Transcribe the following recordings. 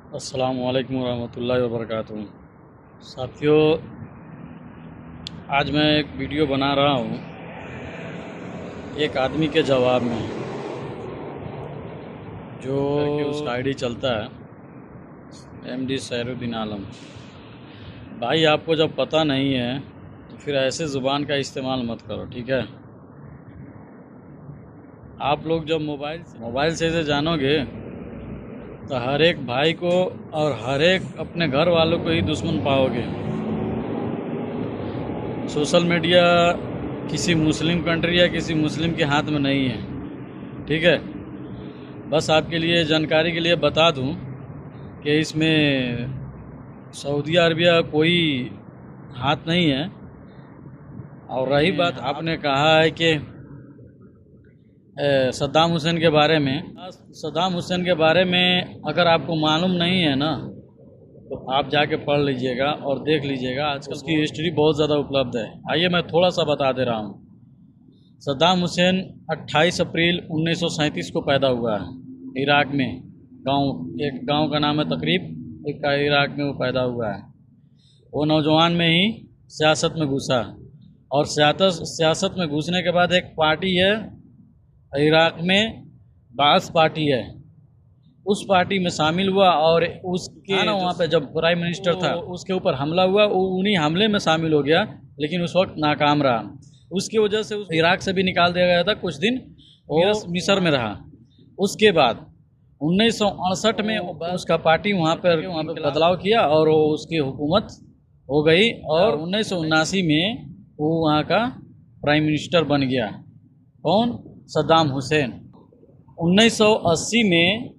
अस्सलामुअलैकुम रहमतुल्लाहि व बरकातुहू। साथियों, आज मैं एक वीडियो बना रहा हूँ एक आदमी के जवाब में, जो उसका आईडी चलता है एमडी सैरुद्दीन आलम। भाई, आपको जब पता नहीं है तो फिर ऐसे ज़ुबान का इस्तेमाल मत करो, ठीक है। आप लोग जब मोबाइल से इसे जानोगे तो हर एक भाई को और हर एक अपने घर वालों को ही दुश्मन पाओगे। सोशल मीडिया किसी मुस्लिम कंट्री या किसी मुस्लिम के हाथ में नहीं है, ठीक है। बस आपके लिए जानकारी के लिए बता दूं कि इसमें सऊदी अरबिया कोई हाथ नहीं है। और रही बात, आपने कहा है कि सद्दाम हुसैन के बारे में, सद्दाम हुसैन के बारे में अगर आपको मालूम नहीं है ना, तो आप जाके पढ़ लीजिएगा और देख लीजिएगा। आज उसकी हिस्ट्री बहुत ज़्यादा उपलब्ध है। आइए मैं थोड़ा सा बता दे रहा हूँ। सद्दाम हुसैन 28 अप्रैल 1937 को पैदा हुआ है इराक में। एक गांव का नाम है तकरीब, एक का इराक में वो पैदा हुआ है। वो नौजवान में ही सियासत में घुसा, और सियासत में घुसने के बाद एक पार्टी है इराक में, बास पार्टी है, उस पार्टी में शामिल हुआ। और उसके ना वहाँ पे जब प्राइम मिनिस्टर था, उसके ऊपर हमला हुआ, वो उन्हीं हमले में शामिल हो गया, लेकिन उस वक्त नाकाम रहा। उसकी वजह से उस इराक से भी निकाल दिया गया था। कुछ दिन वो मिस्र में रहा। उसके बाद 1968 में उसका पार्टी वहाँ पर बदलाव किया और उसकी हुकूमत हो गई, और 1979 में वो वहाँ का प्राइम मिनिस्टर बन गया। कौन? सद्दाम हुसैन। 1980 में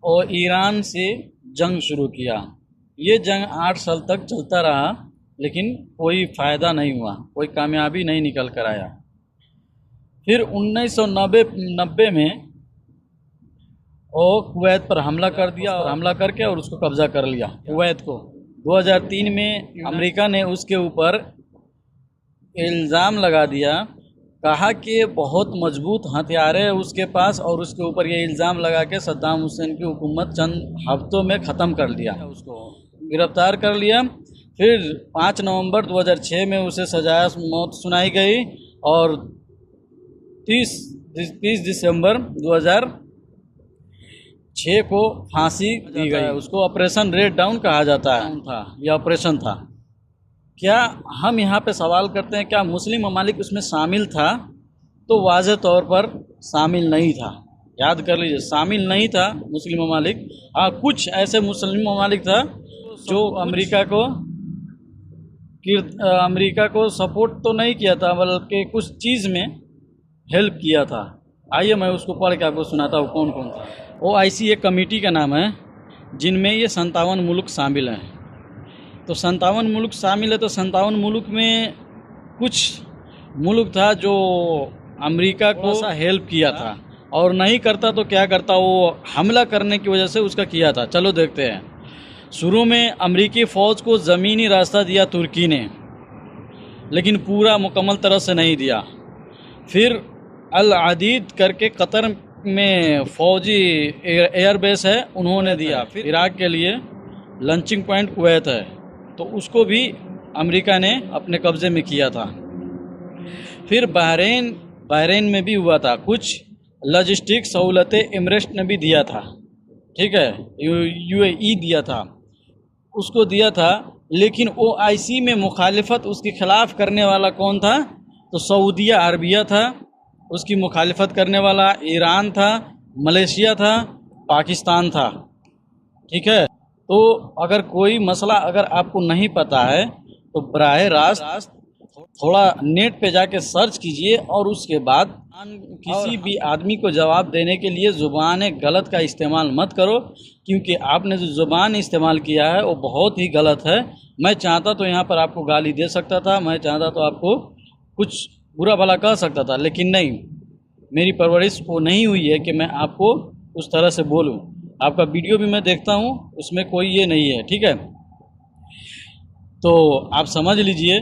वो ईरान से जंग शुरू किया। ये जंग 8 साल तक चलता रहा, लेकिन कोई फ़ायदा नहीं हुआ, कोई कामयाबी नहीं निकल कर आया। फिर 1990 में वो कुवैत पर हमला कर दिया, और हमला करके और उसको कब्ज़ा कर लिया, कुवैत को। 2003 में अमेरिका ने उसके ऊपर इल्ज़ाम लगा दिया, कहा कि बहुत मजबूत हथियार है उसके पास, और उसके ऊपर ये इल्ज़ाम लगा के सद्दाम हुसैन की हुकूमत चंद हफ्तों में ख़त्म कर दिया, उसको गिरफ्तार कर लिया। फिर 5 नवंबर 2006 में उसे सजाए मौत सुनाई गई, और 30 दिसंबर 2006 को फांसी दी गई। उसको ऑपरेशन रेड डाउन कहा जाता है, यह ऑपरेशन था। क्या हम यहाँ पे सवाल करते हैं, क्या मुस्लिम ममालिक उसमें शामिल था? तो वाज़ेह तौर पर शामिल नहीं था। याद कर लीजिए, शामिल नहीं था मुस्लिम ममालिक। हाँ, कुछ ऐसे मुस्लिम ममालिक था जो अमेरिका को सपोर्ट तो नहीं किया था, बल्कि कुछ चीज़ में हेल्प किया था। आइए मैं उसको पढ़ के आपको सुनाता हूँ कौन कौन था। वो ऐसी एक कमेटी का नाम है जिनमें ये 57 मुल्क शामिल हैं। तो 57 मुल्क शामिल है, तो 57 मुल्क में कुछ मुल्क था जो अमेरिका को हेल्प किया था, और नहीं करता तो क्या करता, वो हमला करने की वजह से उसका किया था। चलो देखते हैं। शुरू में अमेरिकी फ़ौज को ज़मीनी रास्ता दिया तुर्की ने, लेकिन पूरा मुकम्मल तरह से नहीं दिया। फिर अल अदीद करके कतर में फ़ौजी एयरबेस है, उन्होंने दिया। फिर इराक के लिए लंचिंग पॉइंट कुवैत है, तो उसको भी अमेरिका ने अपने कब्ज़े में किया था। फिर बहरीन में भी हुआ था। कुछ लॉजिस्टिक सहूलतें एमिरेट्स ने भी दिया था, ठीक है, यूएई दिया था, उसको दिया था। लेकिन ओआईसी में मुखालिफत, उसकी खिलाफ करने वाला कौन था? तो सऊदी अरबिया था, उसकी मुखालिफत करने वाला ईरान था, मलेशिया था, पाकिस्तान था, ठीक है। तो अगर कोई मसला अगर आपको नहीं पता है तो बराह रास्त थोड़ा नेट पे जाके सर्च कीजिए, और उसके बाद किसी भी आदमी को जवाब देने के लिए ज़ुबान गलत का इस्तेमाल मत करो, क्योंकि आपने जो ज़ुबान इस्तेमाल किया है वो बहुत ही गलत है। मैं चाहता तो यहाँ पर आपको गाली दे सकता था, मैं चाहता तो आपको कुछ बुरा भला कह सकता था, लेकिन नहीं, मेरी परवरिश वो नहीं हुई है कि मैं आपको उस तरह से बोलूँ। आपका वीडियो भी मैं देखता हूँ, उसमें कोई ये नहीं है, ठीक है। तो आप समझ लीजिए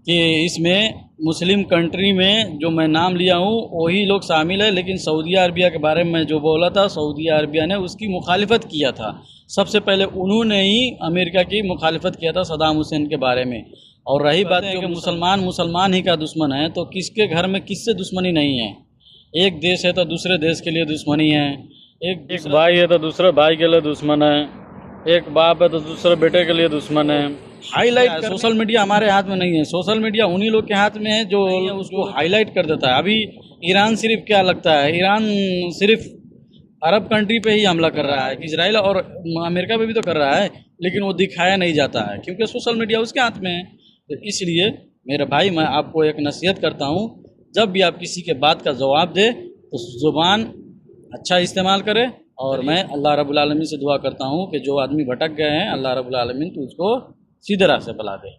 कि इसमें मुस्लिम कंट्री में जो मैं नाम लिया हूँ वही लोग शामिल है, लेकिन सऊदी अरबिया के बारे में जो बोला था, सऊदी अरबिया ने उसकी मुखालिफत किया था। सबसे पहले उन्होंने ही अमेरिका की मुखालिफत किया था सद्दाम हुसैन के बारे में। और रही बात है कि मुसलमान ही का दुश्मन है, तो किसके घर में किससे दुश्मनी नहीं है। एक देश है तो दूसरे देश के लिए दुश्मनी है, एक भाई है तो दूसरे भाई के लिए दुश्मन है, एक बाप है तो दूसरे बेटे के लिए दुश्मन है। हाईलाइट सोशल मीडिया हमारे हाथ में नहीं है, सोशल मीडिया उन्हीं लोग के हाथ में है जो उसको हाईलाइट कर देता है। अभी ईरान सिर्फ क्या लगता है, ईरान सिर्फ अरब कंट्री पे ही हमला कर रहा है, इजराइल और अमेरिका पे भी तो कर रहा है, लेकिन वो दिखाया नहीं जाता है क्योंकि सोशल मीडिया उसके हाथ में है। तो इसलिए मेरे भाई मैं आपको एक नसीहत करता हूँ, जब भी आप किसी के बात का जवाब दे तो ज़ुबान अच्छा इस्तेमाल करें। और मैं अल्लाह रब्बुल आलमीन से दुआ करता हूँ कि जो आदमी भटक गए हैं, अल्लाह रब्बुल आलमीन तो उसको सीधे राह से बुला दे।